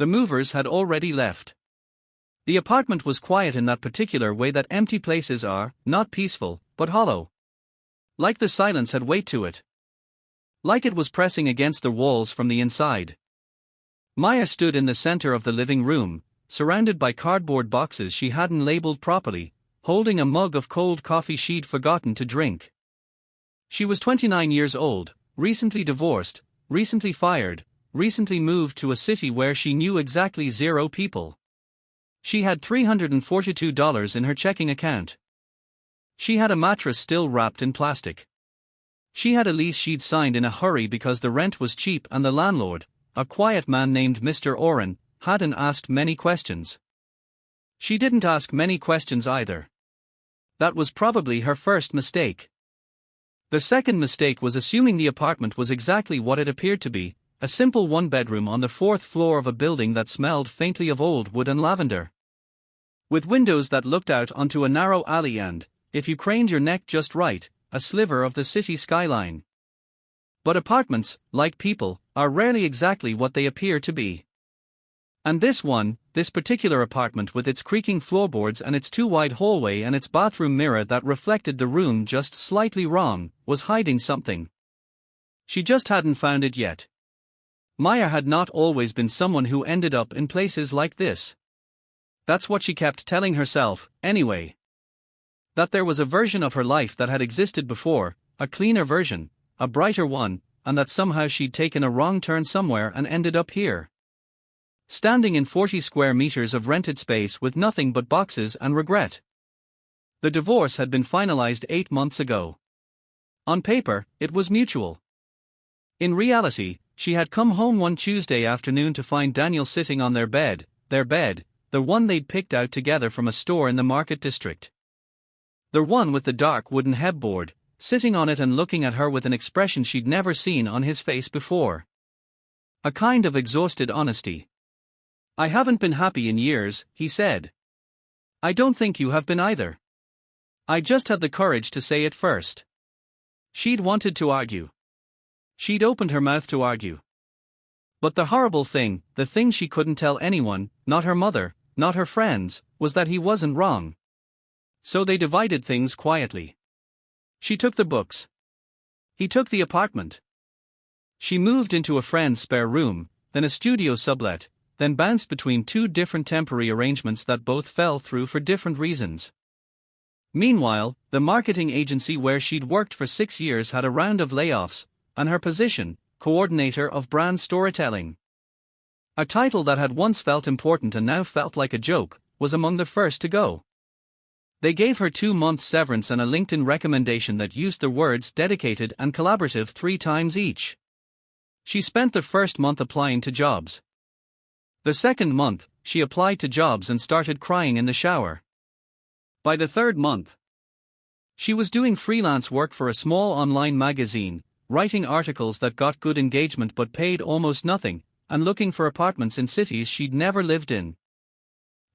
The movers had already left. The apartment was quiet in that particular way that empty places are, not peaceful, but hollow. Like the silence had weight to it. Like it was pressing against the walls from the inside. Maya stood in the center of the living room, surrounded by cardboard boxes she hadn't labeled properly, holding a mug of cold coffee she'd forgotten to drink. She was 29 years old, recently divorced, recently fired, recently moved to a city where she knew exactly 0 people. She had $342 in her checking account. She had a mattress still wrapped in plastic. She had a lease she'd signed in a hurry because the rent was cheap and the landlord, a quiet man named Mr. Oren, hadn't asked many questions. She didn't ask many questions either. That was probably her first mistake. The second mistake was assuming the apartment was exactly what it appeared to be, a simple one-bedroom on the 4th floor of a building that smelled faintly of old wood and lavender. With windows that looked out onto a narrow alley and, if you craned your neck just right, a sliver of the city skyline. But apartments, like people, are rarely exactly what they appear to be. And this particular apartment with its creaking floorboards and its too-wide hallway and its bathroom mirror that reflected the room just slightly wrong, was hiding something. She just hadn't found it yet. Maya had not always been someone who ended up in places like this. That's what she kept telling herself, anyway. That there was a version of her life that had existed before, a cleaner version, a brighter one, and that somehow she'd taken a wrong turn somewhere and ended up here. Standing in 40 square meters of rented space with nothing but boxes and regret. The divorce had been finalized 8 months ago. On paper, it was mutual. In reality, she had come home one Tuesday afternoon to find Daniel sitting on their bed, the one they'd picked out together from a store in the market district. The one with the dark wooden headboard, sitting on it and looking at her with an expression she'd never seen on his face before. A kind of exhausted honesty. "I haven't been happy in years," he said. "I don't think you have been either. I just had the courage to say it first." She'd wanted to argue. She'd opened her mouth to argue. But the horrible thing, the thing she couldn't tell anyone, not her mother, not her friends, was that he wasn't wrong. So they divided things quietly. She took the books. He took the apartment. She moved into a friend's spare room, then a studio sublet, then bounced between 2 different temporary arrangements that both fell through for different reasons. Meanwhile, the marketing agency where she'd worked for 6 years had a round of layoffs, and her position, coordinator of brand storytelling, a title that had once felt important and now felt like a joke, was among the first to go. They gave her 2-month severance and a LinkedIn recommendation that used the words dedicated and collaborative 3 times each. She spent the first month applying to jobs. The second month, she applied to jobs and started crying in the shower. By the third month, she was doing freelance work for a small online magazine, writing articles that got good engagement but paid almost nothing, and looking for apartments in cities she'd never lived in.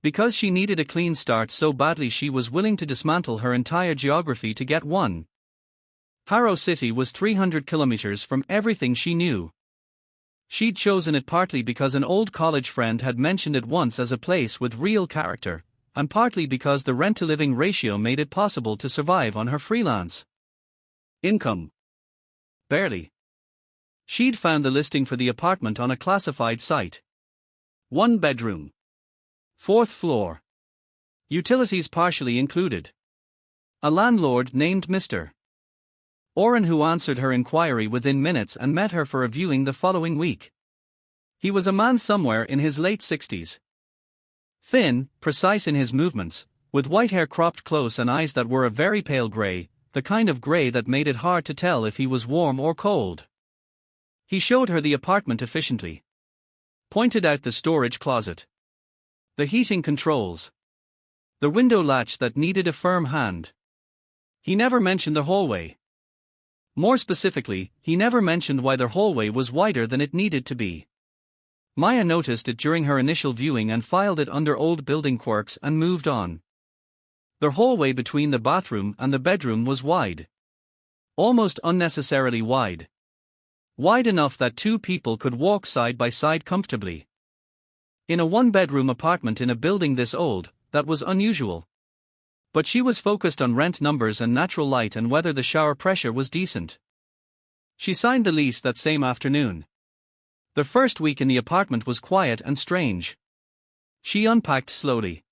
Because she needed a clean start so badly she was willing to dismantle her entire geography to get one. Harrow City was 300 kilometers from everything she knew. She'd chosen it partly because an old college friend had mentioned it once as a place with real character, and partly because the rent-to-living ratio made it possible to survive on her freelance income. Barely. She'd found the listing for the apartment on a classified site. 1 bedroom. 4th floor. Utilities partially included. A landlord named Mr. Oren who answered her inquiry within minutes and met her for a viewing the following week. He was a man somewhere in his late 60s. Thin, precise in his movements, with white hair cropped close and eyes that were a very pale gray, the kind of gray that made it hard to tell if he was warm or cold. He showed her the apartment efficiently. Pointed out the storage closet. The heating controls. The window latch that needed a firm hand. He never mentioned the hallway. More specifically, he never mentioned why the hallway was wider than it needed to be. Maya noticed it during her initial viewing and filed it under old building quirks and moved on. The hallway between the bathroom and the bedroom was wide. Almost unnecessarily wide. Wide enough that 2 people could walk side by side comfortably. In a one-bedroom apartment in a building this old, that was unusual. But she was focused on rent numbers and natural light and whether the shower pressure was decent. She signed the lease that same afternoon. The first week in the apartment was quiet and strange. She unpacked slowly.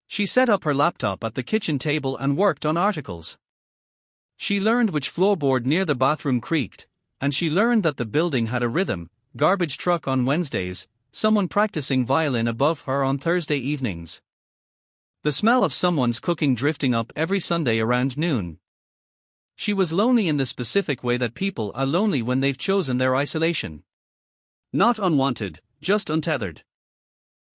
She set up her laptop at the kitchen table and worked on articles. She learned which floorboard near the bathroom creaked, and she learned that the building had a rhythm: garbage truck on Wednesdays, someone practicing violin above her on Thursday evenings. The smell of someone's cooking drifting up every Sunday around noon. She was lonely in the specific way that people are lonely when they've chosen their isolation. Not unwanted, just untethered.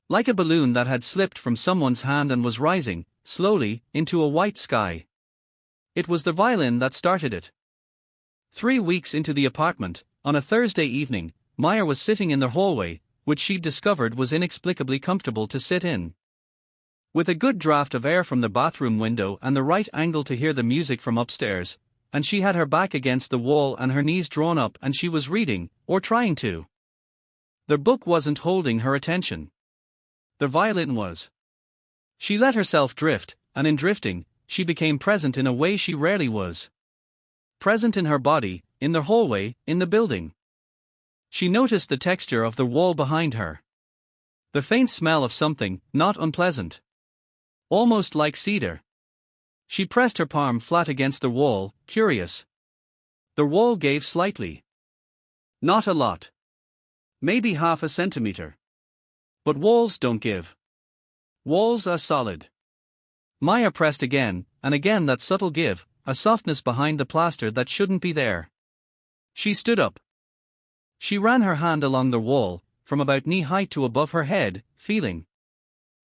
Like a balloon that had slipped from someone's hand and was rising, slowly, into a white sky. It was the violin that started it. 3 weeks into the apartment, on a Thursday evening, Maya was sitting in the hallway, which she'd discovered was inexplicably comfortable to sit in. With a good draft of air from the bathroom window and the right angle to hear the music from upstairs, and she had her back against the wall and her knees drawn up and she was reading, or trying to. The book wasn't holding her attention. The violin was. She let herself drift, and in drifting, she became present in a way she rarely was. Present in her body, in the hallway, in the building. She noticed the texture of the wall behind her. The faint smell of something, not unpleasant. Almost like cedar. She pressed her palm flat against the wall, curious. The wall gave slightly. Not a lot. Maybe half a centimeter. But walls don't give. Walls are solid. Maya pressed again, and again that subtle give, a softness behind the plaster that shouldn't be there. She stood up. She ran her hand along the wall, from about knee height to above her head, feeling.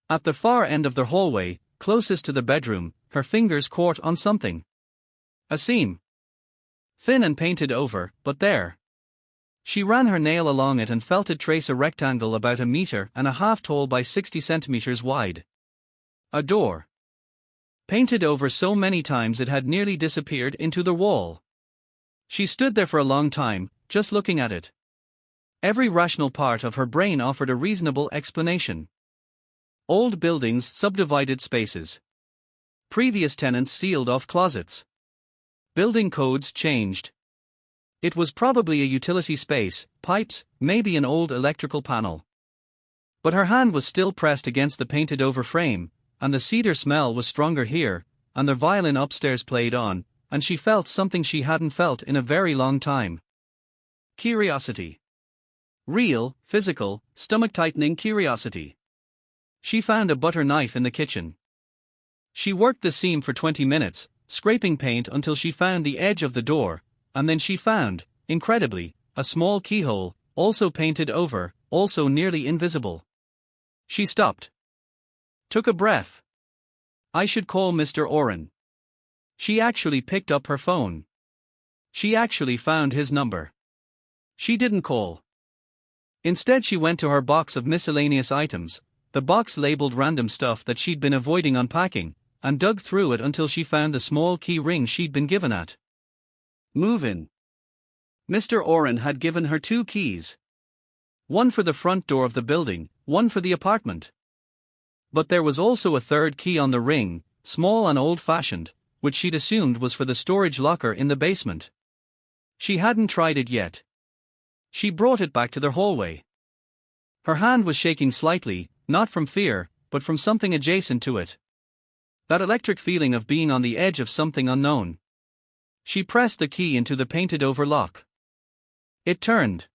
At the far end of the hallway, closest to the bedroom, her fingers caught on something. A seam. Thin and painted over, but there. She ran her nail along it and felt it trace a rectangle about 1.5 meters tall by 60 centimeters wide. A door. Painted over so many times it had nearly disappeared into the wall. She stood there for a long time, just looking at it. Every rational part of her brain offered a reasonable explanation. Old buildings, subdivided spaces. Previous tenants sealed off closets. Building codes changed. It was probably a utility space, pipes, maybe an old electrical panel. But her hand was still pressed against the painted over frame, and the cedar smell was stronger here, and the violin upstairs played on, and she felt something she hadn't felt in a very long time. Curiosity. Real, physical, stomach-tightening curiosity. She found a butter knife in the kitchen. She worked the seam for 20 minutes, scraping paint until she found the edge of the door, and then she found, incredibly, a small keyhole, also painted over, also nearly invisible. She stopped. Took a breath. I should call Mr. Oren. She actually picked up her phone. She actually found his number. She didn't call. Instead she went to her box of miscellaneous items, the box labeled random stuff that she'd been avoiding unpacking, and dug through it until she found the small key ring she'd been given at move-in. Mr. Oren had given her 2 keys. One for the front door of the building, one for the apartment. But there was also a third key on the ring, small and old-fashioned, which she'd assumed was for the storage locker in the basement. She hadn't tried it yet. She brought it back to the hallway. Her hand was shaking slightly, not from fear, but from something adjacent to it. That electric feeling of being on the edge of something unknown. She pressed the key into the painted-over lock. It turned.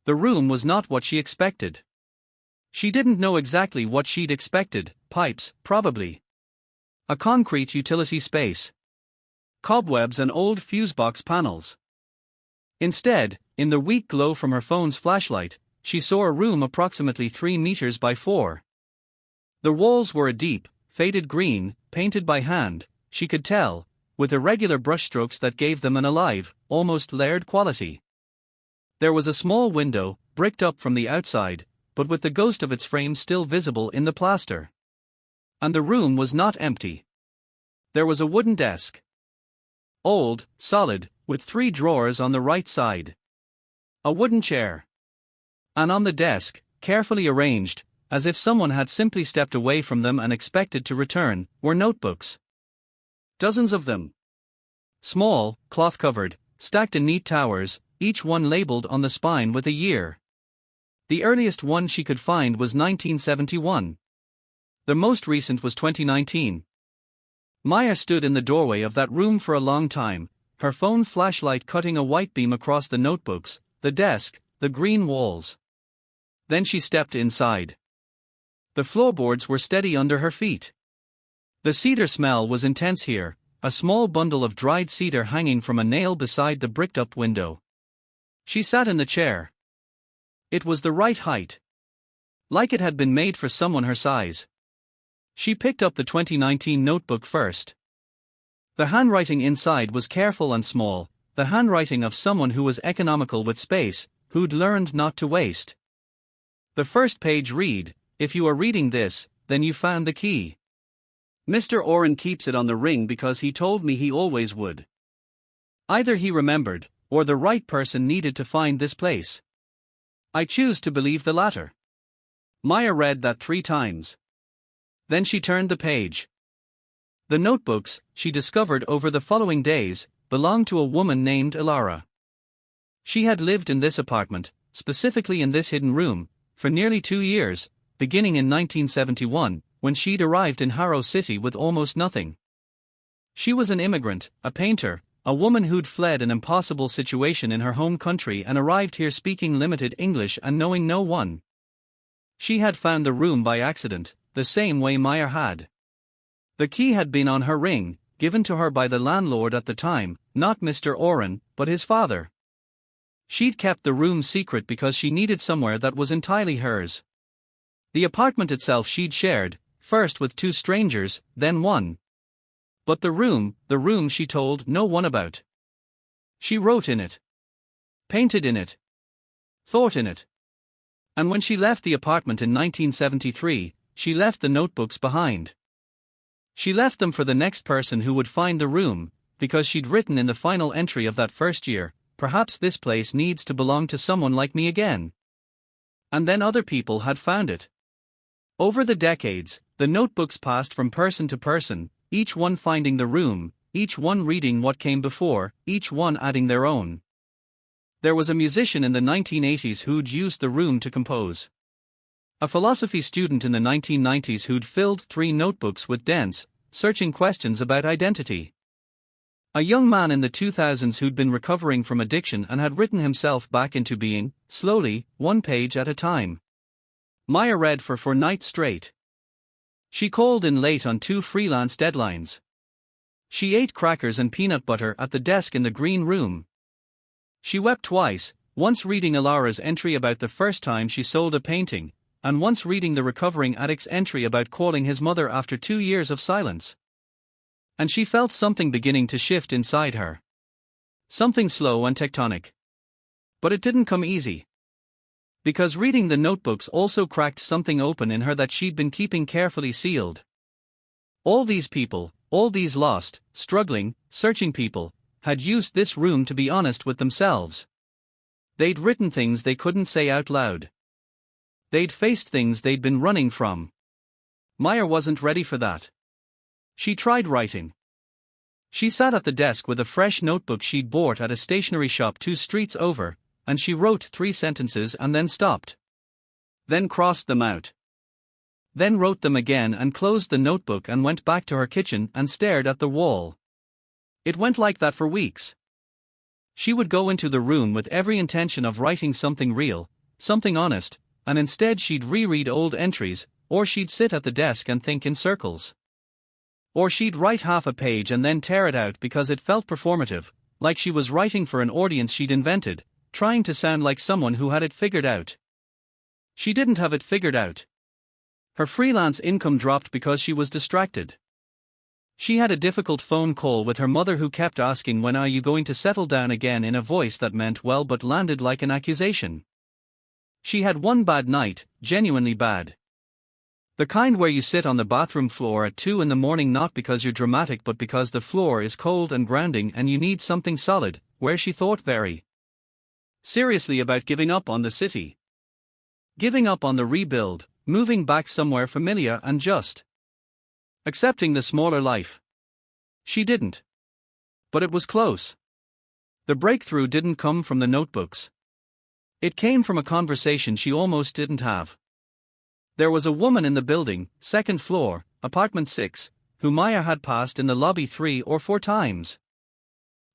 The room was not what she expected. She didn't know exactly what she'd expected: pipes, probably. A concrete utility space. Cobwebs and old fusebox panels. Instead, in the weak glow from her phone's flashlight, she saw a room approximately 3 meters by 4. The walls were a deep, faded green, painted by hand, she could tell, with irregular brushstrokes that gave them an alive, almost layered quality. There was a small window, bricked up from the outside, but with the ghost of its frame still visible in the plaster. And the room was not empty. There was a wooden desk. Old, solid, with 3 drawers on the right side. A wooden chair. And on the desk, carefully arranged, as if someone had simply stepped away from them and expected to return, were notebooks. Dozens of them. Small, cloth-covered, stacked in neat towers, each one labeled on the spine with a year. The earliest one she could find was 1971. The most recent was 2019. Maya stood in the doorway of that room for a long time, her phone flashlight cutting a white beam across the notebooks, the desk, the green walls. Then she stepped inside. The floorboards were steady under her feet. The cedar smell was intense here, a small bundle of dried cedar hanging from a nail beside the bricked-up window. She sat in the chair. It was the right height. Like it had been made for someone her size. She picked up the 2019 notebook first. The handwriting inside was careful and small, the handwriting of someone who was economical with space, who'd learned not to waste. The first page read, "If you are reading this, then you found the key. Mr. Oren keeps it on the ring because he told me he always would." Either he remembered, or the right person needed to find this place. I choose to believe the latter. Maya read that 3 times. Then she turned the page. The notebooks, she discovered over the following days, belonged to a woman named Ilara. She had lived in this apartment, specifically in this hidden room, for nearly 2 years, beginning in 1971, when she'd arrived in Harrow City with almost nothing. She was an immigrant, a painter, a woman who'd fled an impossible situation in her home country and arrived here speaking limited English and knowing no one. She had found the room by accident, the same way Maya had. The key had been on her ring, given to her by the landlord at the time, not Mr. Oren, but his father. She'd kept the room secret because she needed somewhere that was entirely hers. The apartment itself she'd shared, first with 2 strangers, then one. But the room she told no one about. She wrote in it. Painted in it. Thought in it. And when she left the apartment in 1973, she left the notebooks behind. She left them for the next person who would find the room, because she'd written in the final entry of that first year, "Perhaps this place needs to belong to someone like me again." And then other people had found it. Over the decades, the notebooks passed from person to person, each one finding the room, each one reading what came before, each one adding their own. There was a musician in the 1980s who'd used the room to compose. A philosophy student in the 1990s who'd filled 3 notebooks with dense, searching questions about identity. A young man in the 2000s who'd been recovering from addiction and had written himself back into being, slowly, 1 page at a time. Maya read for 4 nights straight. She called in late on 2 freelance deadlines. She ate crackers and peanut butter at the desk in the green room. She wept twice, once reading Ilara's entry about the first time she sold a painting, and once reading the recovering addict's entry about calling his mother after 2 years of silence. And she felt something beginning to shift inside her. Something slow and tectonic. But it didn't come easy. Because reading the notebooks also cracked something open in her that she'd been keeping carefully sealed. All these people, all these lost, struggling, searching people, had used this room to be honest with themselves. They'd written things they couldn't say out loud. They'd faced things they'd been running from. Maya wasn't ready for that. She tried writing. She sat at the desk with a fresh notebook she'd bought at a stationery shop 2 streets over, and she wrote 3 sentences and then stopped. Then crossed them out. Then wrote them again and closed the notebook and went back to her kitchen and stared at the wall. It went like that for weeks. She would go into the room with every intention of writing something real, something honest, and instead she'd reread old entries, or she'd sit at the desk and think in circles. Or she'd write half a page and then tear it out because it felt performative, like she was writing for an audience she'd invented, trying to sound like someone who had it figured out. She didn't have it figured out. Her freelance income dropped because she was distracted. She had a difficult phone call with her mother who kept asking, "When are you going to settle down again?" in a voice that meant well but landed like an accusation. She had one bad night, genuinely bad. The kind where you sit on the bathroom floor at 2 in the morning not because you're dramatic but because the floor is cold and grounding and you need something solid, where she thought very seriously about giving up on the city. Giving up on the rebuild, moving back somewhere familiar and just accepting the smaller life. She didn't. But it was close. The breakthrough didn't come from the notebooks. It came from a conversation she almost didn't have. There was a woman in the building, second floor, apartment 6, who Maya had passed in the lobby 3 or 4 times.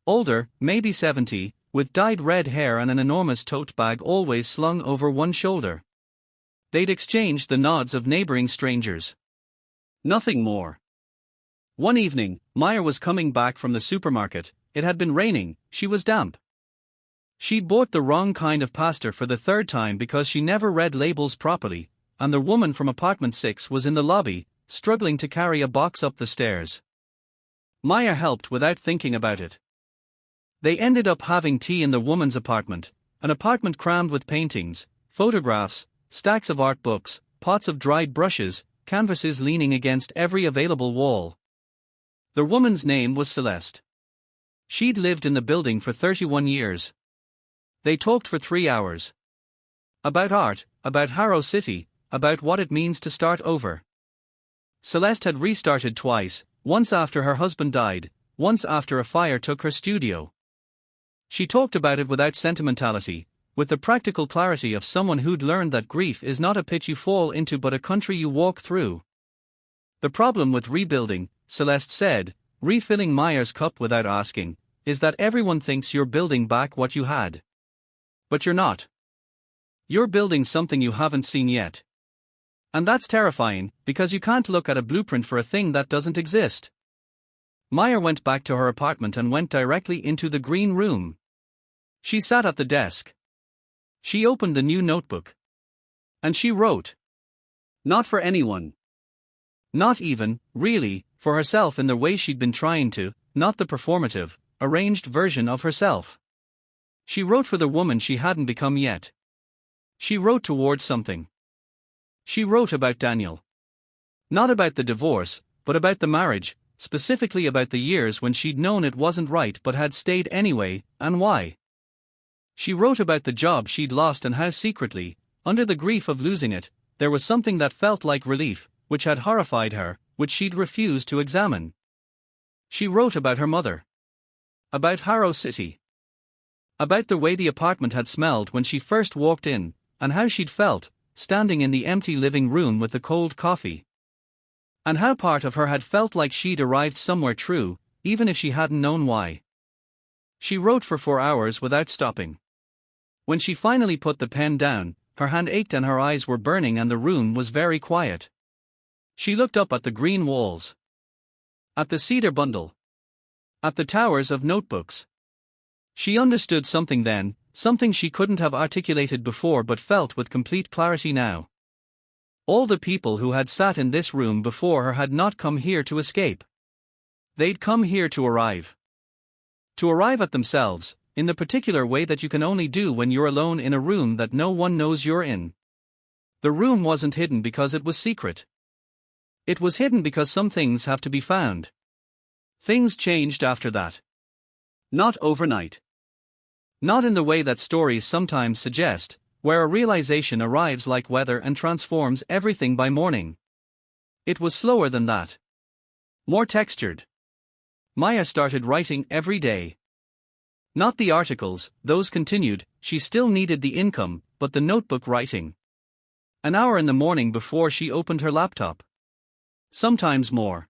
Older, maybe 70, with dyed red hair and an enormous tote bag always slung over one shoulder. They'd exchanged the nods of neighboring strangers. Nothing more. One evening, Maya was coming back from the supermarket. It had been raining, she was damp. She'd bought the wrong kind of pasta for the 3rd time because she never read labels properly, and the woman from apartment 6 was in the lobby, struggling to carry a box up the stairs. Maya helped without thinking about it. They ended up having tea in the woman's apartment, an apartment crammed with paintings, photographs, stacks of art books, pots of dried brushes, canvases leaning against every available wall. The woman's name was Celeste. She'd lived in the building for 31 years. They talked for 3 hours. About art, about Harrow City, about what it means to start over. Celeste had restarted twice, once after her husband died, once after a fire took her studio. She talked about it without sentimentality, with the practical clarity of someone who'd learned that grief is not a pit you fall into but a country you walk through. The problem with rebuilding, Celeste said, refilling Maya's cup without asking, is that everyone thinks you're building back what you had. But you're not. You're building something you haven't seen yet. And that's terrifying, because you can't look at a blueprint for a thing that doesn't exist. Maya went back to her apartment and went directly into the green room. She sat at the desk. She opened the new notebook. And she wrote. Not for anyone. Not even, really, for herself in the way she'd been trying to, not the performative, arranged version of herself. She wrote for the woman she hadn't become yet. She wrote towards something. She wrote about Daniel. Not about the divorce, but about the marriage, specifically about the years when she'd known it wasn't right but had stayed anyway, and why. She wrote about the job she'd lost and how secretly, under the grief of losing it, there was something that felt like relief, which had horrified her, which she'd refused to examine. She wrote about her mother. About Harrow City. About the way the apartment had smelled when she first walked in, and how she'd felt, standing in the empty living room with the cold coffee. And how part of her had felt like she'd arrived somewhere true, even if she hadn't known why. She wrote for 4 hours without stopping. When she finally put the pen down, her hand ached and her eyes were burning and the room was very quiet. She looked up at the green walls. At the cedar bundle. At the towers of notebooks. She understood something then, something she couldn't have articulated before but felt with complete clarity now. All the people who had sat in this room before her had not come here to escape. They'd come here to arrive. To arrive at themselves, in the particular way that you can only do when you're alone in a room that no one knows you're in. The room wasn't hidden because it was secret. It was hidden because some things have to be found. Things changed after that. Not overnight. Not in the way that stories sometimes suggest, where a realization arrives like weather and transforms everything by morning. It was slower than that. More textured. Maya started writing every day. Not the articles, those continued, she still needed the income, but the notebook writing. An hour in the morning before she opened her laptop. Sometimes more.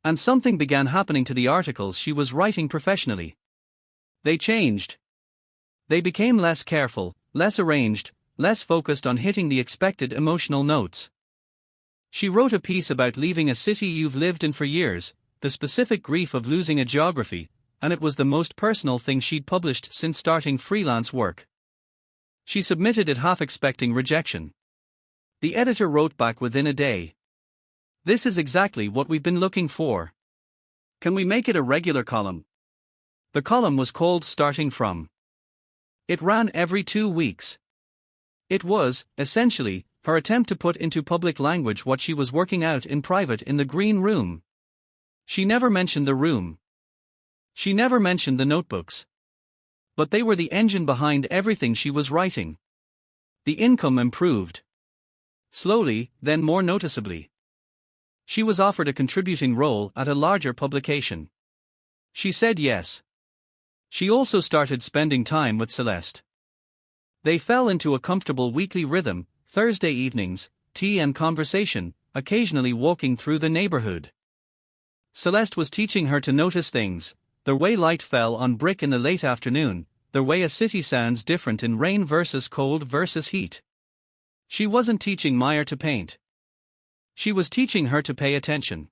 And something began happening to the articles she was writing professionally. They changed. They became less careful, less arranged, less focused on hitting the expected emotional notes. She wrote a piece about leaving a city you've lived in for years, the specific grief of losing a geography, and it was the most personal thing she'd published since starting freelance work. She submitted it half expecting rejection. The editor wrote back within a day. This is exactly what we've been looking for. Can we make it a regular column? The column was called Starting From. It ran every 2 weeks. It was, essentially, her attempt to put into public language what she was working out in private in the green room. She never mentioned the room. She never mentioned the notebooks. But they were the engine behind everything she was writing. The income improved. Slowly, then more noticeably. She was offered a contributing role at a larger publication. She said yes. She also started spending time with Celeste. They fell into a comfortable weekly rhythm, Thursday evenings, tea and conversation, occasionally walking through the neighborhood. Celeste was teaching her to notice things, the way light fell on brick in the late afternoon, the way a city sounds different in rain versus cold versus heat. She wasn't teaching Maya to paint. She was teaching her to pay attention.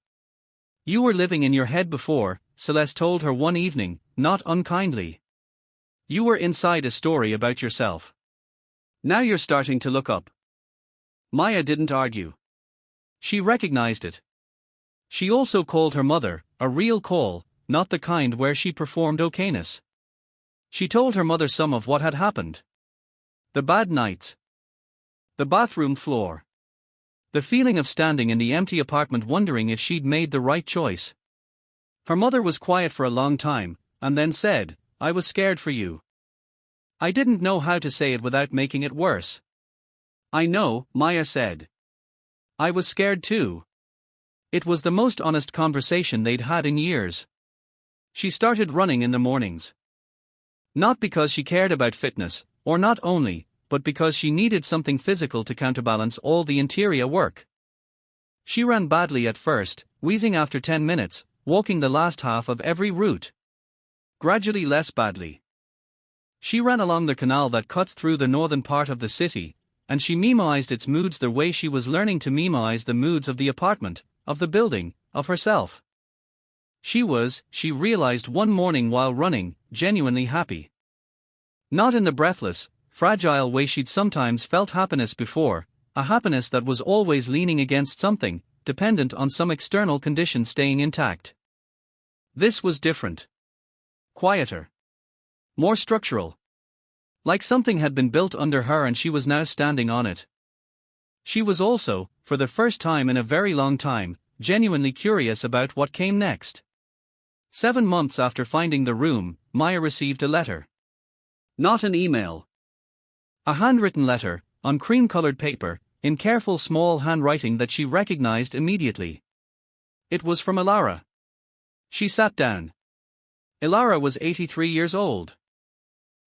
You were living in your head before, Celeste told her one evening, not unkindly. You were inside a story about yourself. Now you're starting to look up. Maya didn't argue. She recognized it. She also called her mother, a real call, not the kind where she performed okayness. She told her mother some of what had happened. The bad nights. The bathroom floor. The feeling of standing in the empty apartment wondering if she'd made the right choice. Her mother was quiet for a long time, and then said, "I was scared for you." I didn't know how to say it without making it worse. I know, Maya said. I was scared too. It was the most honest conversation they'd had in years. She started running in the mornings. Not because she cared about fitness, or not only, but because she needed something physical to counterbalance all the interior work. She ran badly at first, wheezing after 10 minutes, walking the last half of every route. Gradually less badly. She ran along the canal that cut through the northern part of the city, and she memoized its moods the way she was learning to memorize the moods of the apartment, of the building, of herself. She realized one morning while running, genuinely happy. Not in the breathless, fragile way she'd sometimes felt happiness before, a happiness that was always leaning against something, dependent on some external condition staying intact. This was different. Quieter. More structural. Like something had been built under her and she was now standing on it. She was also, for the first time in a very long time, genuinely curious about what came next. 7 months after finding the room, Maya received a letter. Not an email. A handwritten letter, on cream-colored paper, in careful small handwriting that she recognized immediately. It was from Ilara. She sat down. Ilara was 83 years old.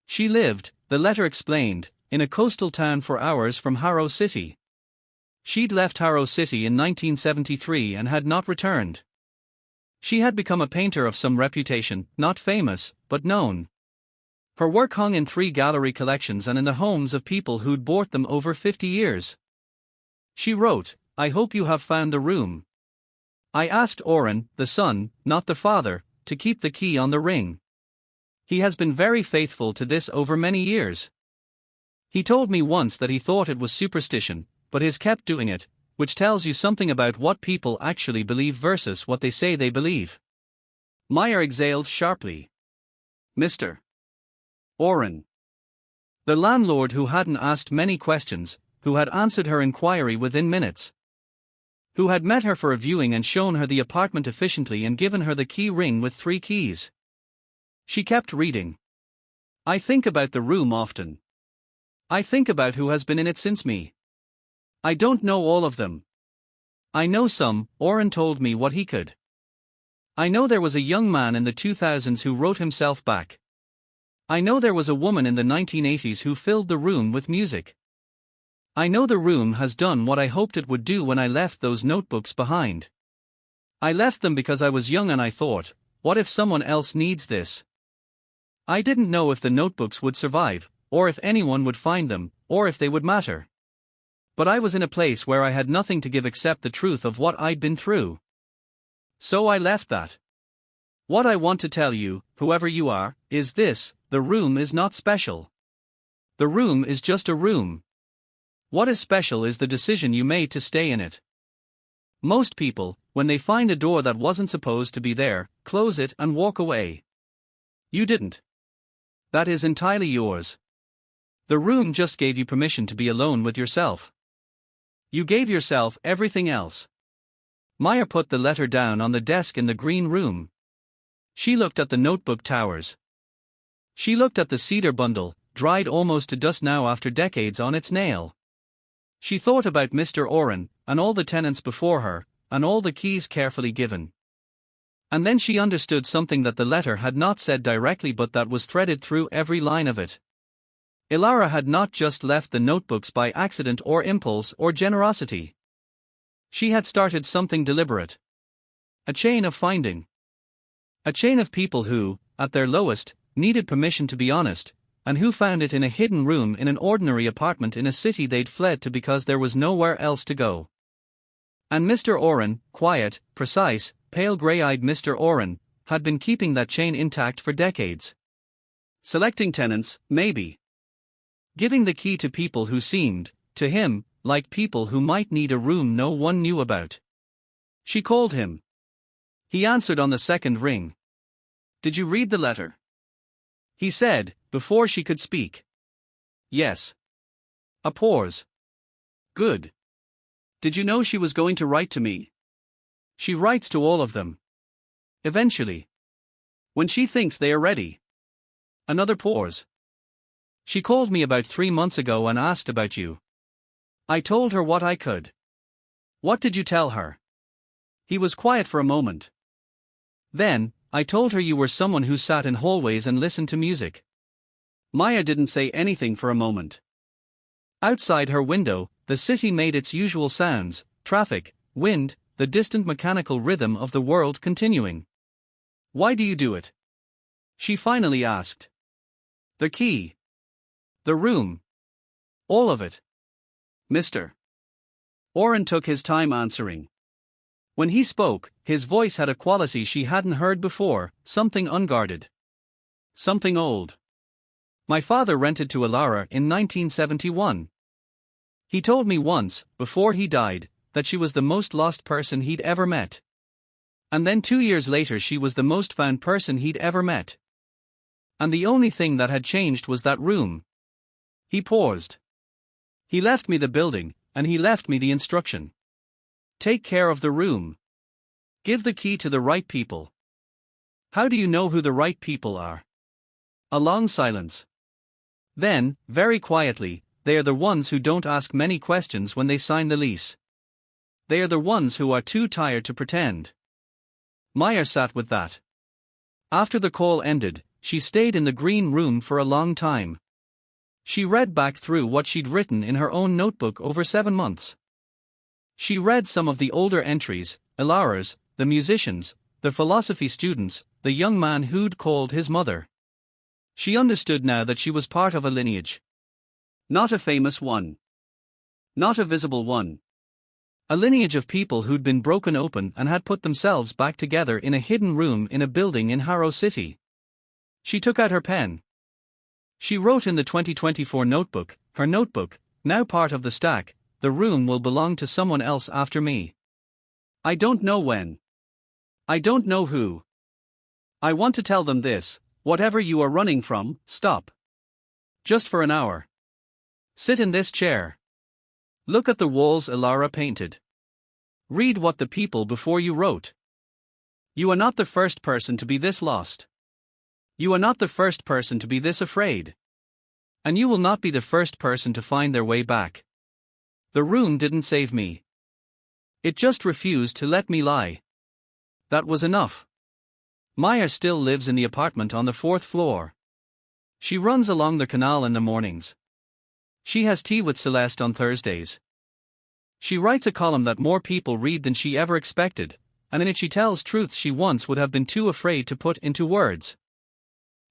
She lived, the letter explained, in a coastal town 4 hours from Harrow City. She'd left Harrow City in 1973 and had not returned. She had become a painter of some reputation, not famous, but known. Her work hung in 3 gallery collections and in the homes of people who'd bought them over 50 years. She wrote, "I hope you have found the room. I asked Oren, the son, not the father, to keep the key on the ring. He has been very faithful to this over many years. He told me once that he thought it was superstition, but he's kept doing it, which tells you something about what people actually believe versus what they say they believe." Maya exhaled sharply. Mr. Oren. The landlord who hadn't asked many questions, who had answered her inquiry within minutes. Who had met her for a viewing and shown her the apartment efficiently and given her the key ring with 3 keys. She kept reading. I think about the room often. I think about who has been in it since me. I don't know all of them. I know some. Oren told me what he could. I know there was a young man in the 2000s who wrote himself back. I know there was a woman in the 1980s who filled the room with music. I know the room has done what I hoped it would do when I left those notebooks behind. I left them because I was young and I thought, what if someone else needs this? I didn't know if the notebooks would survive, or if anyone would find them, or if they would matter. But I was in a place where I had nothing to give except the truth of what I'd been through. So I left that. What I want to tell you, whoever you are, is this: the room is not special. The room is just a room. What is special is the decision you made to stay in it. Most people, when they find a door that wasn't supposed to be there, close it and walk away. You didn't. That is entirely yours. The room just gave you permission to be alone with yourself. You gave yourself everything else. Maya put the letter down on the desk in the green room. She looked at the notebook towers. She looked at the cedar bundle, dried almost to dust now after decades on its nail. She thought about Mr. Oren, and all the tenants before her, and all the keys carefully given. And then she understood something that the letter had not said directly but that was threaded through every line of it. Ilara had not just left the notebooks by accident or impulse or generosity. She had started something deliberate. A chain of finding. A chain of people who, at their lowest, needed permission to be honest, and who found it in a hidden room in an ordinary apartment in a city they'd fled to because there was nowhere else to go. And Mr. Oren, quiet, precise, pale grey-eyed Mr. Oren, had been keeping that chain intact for decades. Selecting tenants, maybe. Giving the key to people who seemed, to him, like people who might need a room no one knew about. She called him. He answered on the second ring. "Did you read the letter?" he said, before she could speak. "Yes." A pause. "Good. Did you know she was going to write to me?" "She writes to all of them. Eventually. When she thinks they are ready." Another pause. "She called me about 3 months ago and asked about you. I told her what I could." "What did you tell her?" He was quiet for a moment. "Then, I told her you were someone who sat in hallways and listened to music." Maya didn't say anything for a moment. Outside her window, the city made its usual sounds: traffic, wind, the distant mechanical rhythm of the world continuing. "Why do you do it?" she finally asked. "The key. The room. All of it." Mr. Oren took his time answering. When he spoke, his voice had a quality she hadn't heard before, something unguarded. Something old. "My father rented to Ilara in 1971. He told me once, before he died, that she was the most lost person he'd ever met. And then 2 years later she was the most found person he'd ever met. And the only thing that had changed was that room." He paused. "He left me the building, and he left me the instruction. Take care of the room. Give the key to the right people." "How do you know who the right people are?" A long silence. Then, very quietly, "They are the ones who don't ask many questions when they sign the lease. They are the ones who are too tired to pretend." Meyer sat with that. After the call ended, she stayed in the green room for a long time. She read back through what she'd written in her own notebook over 7 months. She read some of the older entries, Ilara's, the musicians, the philosophy students, the young man who'd called his mother. She understood now that she was part of a lineage. Not a famous one. Not a visible one. A lineage of people who'd been broken open and had put themselves back together in a hidden room in a building in Harrow City. She took out her pen. She wrote in the 2024 notebook, her notebook, now part of the stack: "The room will belong to someone else after me. I don't know when. I don't know who. I want to tell them this: whatever you are running from, stop. Just for an hour. Sit in this chair. Look at the walls Ilara painted. Read what the people before you wrote. You are not the first person to be this lost. You are not the first person to be this afraid. And you will not be the first person to find their way back. The room didn't save me. It just refused to let me lie. That was enough." Meyer still lives in the apartment on the 4th floor. She runs along the canal in the mornings. She has tea with Celeste on Thursdays. She writes a column that more people read than she ever expected, and in it she tells truths she once would have been too afraid to put into words.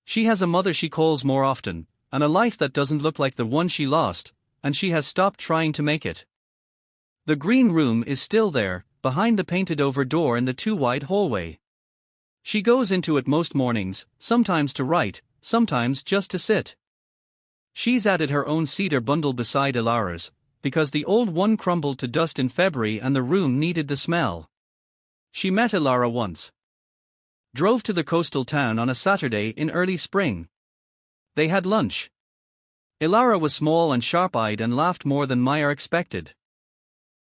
She has a mother she calls more often, and a life that doesn't look like the one she lost, and she has stopped trying to make it. The green room is still there, behind the painted-over door in the too-wide hallway. She goes into it most mornings, sometimes to write, sometimes just to sit. She's added her own cedar bundle beside Ilara's, because the old one crumbled to dust in February and the room needed the smell. She met Ilara once. Drove to the coastal town on a Saturday in early spring. They had lunch. Ilara was small and sharp-eyed and laughed more than Meyer expected.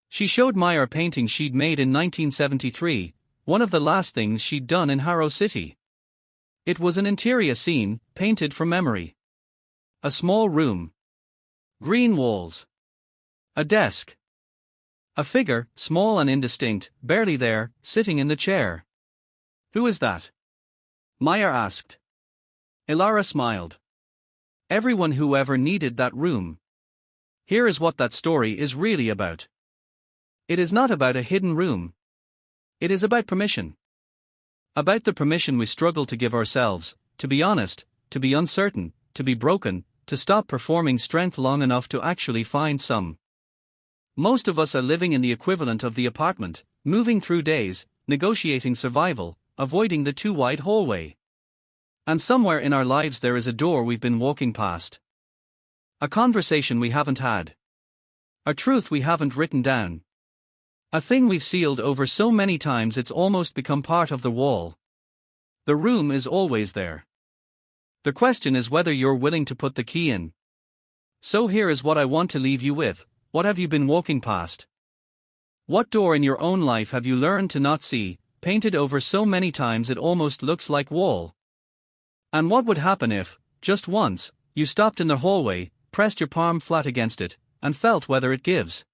She showed Meyer a painting she'd made in 1973, one of the last things she'd done in Harrow City. It was an interior scene, painted from memory. A small room. Green walls. A desk. A figure, small and indistinct, barely there, sitting in the chair. Who is that? Meyer asked. Ilara smiled. Everyone who ever needed that room. Here is what that story is really about. It is not about a hidden room. It is about permission. About the permission we struggle to give ourselves, to be honest, to be uncertain, to be broken, to stop performing strength long enough to actually find some. Most of us are living in the equivalent of the apartment, moving through days, negotiating survival, avoiding the too wide hallway. And somewhere in our lives there is a door we've been walking past. A conversation we haven't had. A truth we haven't written down. A thing we've sealed over so many times it's almost become part of the wall. The room is always there. The question is whether you're willing to put the key in. So here is what I want to leave you with. What have you been walking past? What door in your own life have you learned to not see, painted over so many times it almost looks like wall? And what would happen if, just once, you stopped in the hallway, pressed your palm flat against it, and felt whether it gives?